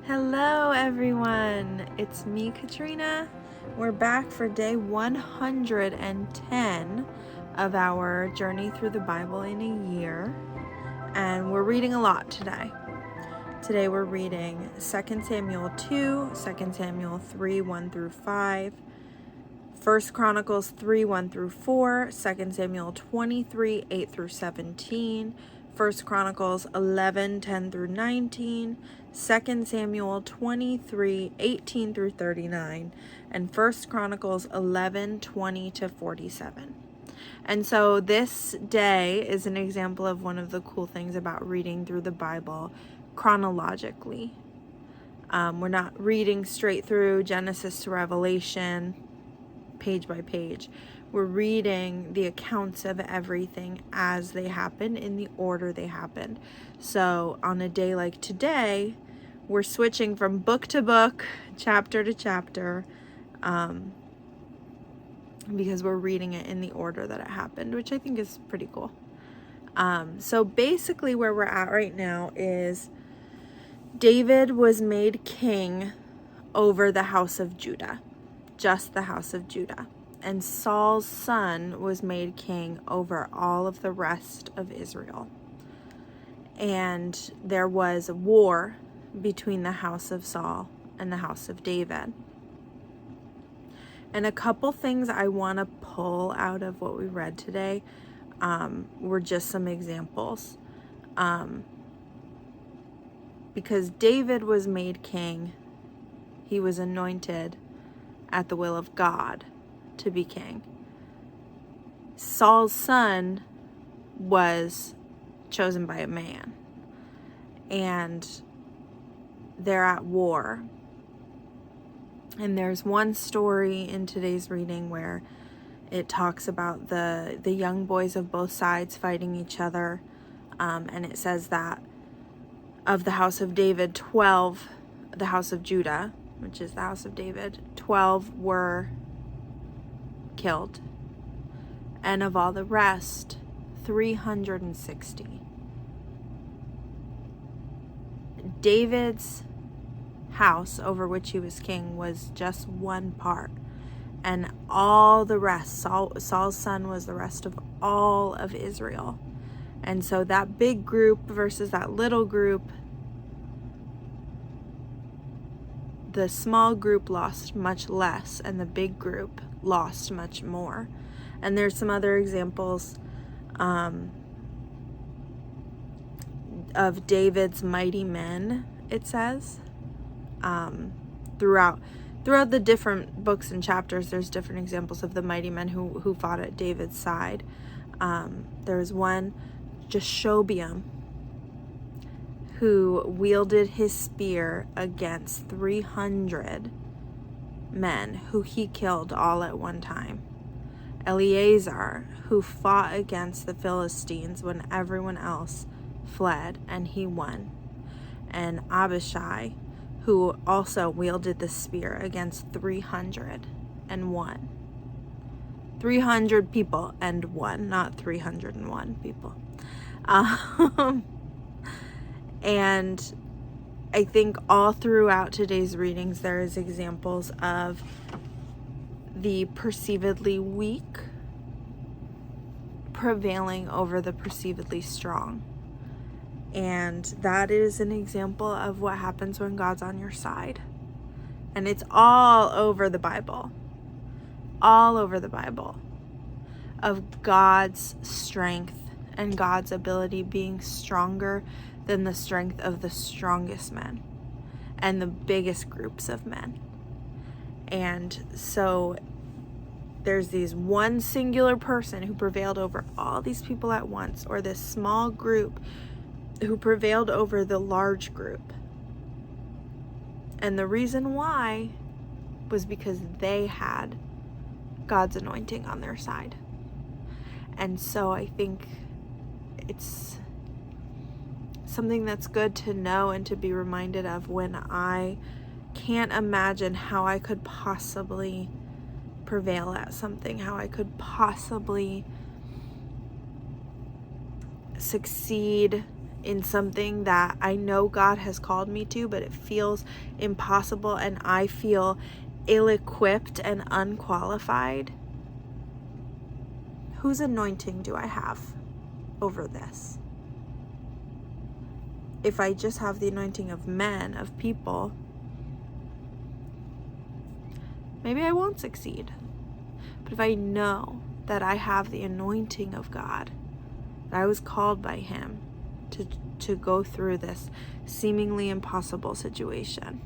Hello everyone, it's me Katrinah. We're back for day 110 of our journey through the Bible in a year, and we're reading a lot today. Today we're reading 2 Samuel 2, 2 Samuel 3, 1 through 5, 1 Chronicles 3, 1 through 4, 2 Samuel 23, 8 through 17, 1 Chronicles 11, 10 through 19, 2 Samuel 23, 18 through 39, and 1 Chronicles 11, 20 to 47. And so this day is an example of one of the cool things about reading through the Bible chronologically. We're not reading straight through Genesis to Revelation, page by page. We're reading the accounts of everything as they happen in the order they happened. So on a day like today, we're switching from book to book, chapter to chapter, because we're reading it in the order that it happened, which I think is pretty cool. So basically where we're at right now is David was made king over the house of Judah, just the house of Judah. And Saul's son was made king over all of the rest of Israel. And there was a war between the house of Saul and the house of David. And a couple things I want to pull out of what we read today were just some examples. Because David was made king, he was anointed at the will of God to be king. Saul's son was chosen by a man, and they're at war. And there's one story in today's reading where it talks about the young boys of both sides fighting each other, and it says that of the house of David, 12, the house of Judah, which is the house of David, 12 were killed, and of all the rest, 360. David's house over which he was king was just one part, and all the rest, Saul's son was the rest of all of Israel. And so that big group versus that little group, the small group lost much less, and the big group lost much more. And there's some other examples of David's mighty men, it says. Throughout the different books and chapters, there's different examples of the mighty men who fought at David's side. There's one, Jeshobeam, who wielded his spear against 300 men who he killed all at one time. Eleazar, who fought against the Philistines when everyone else fled, and he won. And Abishai, who also wielded the spear against 300 and won. 300 people and won, not 301 people. And I think all throughout today's readings there is examples of the perceivedly weak prevailing over the perceivedly strong. And that is an example of what happens when God's on your side. And it's all over the Bible. All over the Bible. Of God's strength and God's ability being stronger than the strength of the strongest men and the biggest groups of men. And so there's these one singular person who prevailed over all these people at once, or this small group who prevailed over the large group. And the reason why was because they had God's anointing on their side. And so I think it's something that's good to know and to be reminded of when I can't imagine how I could possibly prevail at something, how I could possibly succeed in something that I know God has called me to, but it feels impossible and I feel ill-equipped and unqualified, whose anointing do I have over this? If I just have the anointing of men, of people, maybe I won't succeed. But if I know that I have the anointing of God, that I was called by Him to go through this seemingly impossible situation,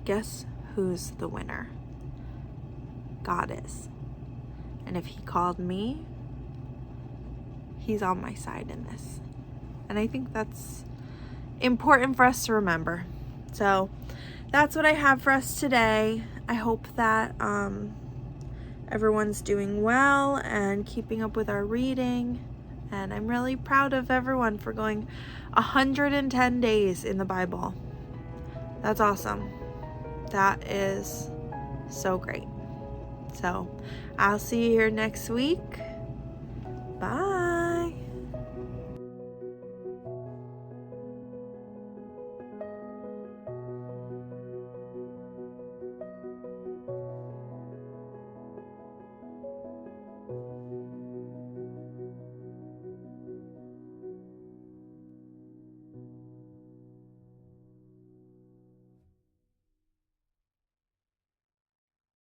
guess who's the winner? God is. And if He called me, He's on my side in this. And I think that's important for us to remember. So that's what I have for us today. I hope that everyone's doing well and keeping up with our reading. And I'm really proud of everyone for going 110 days in the Bible. That's awesome. That is so great. So I'll see you here next week. Bye.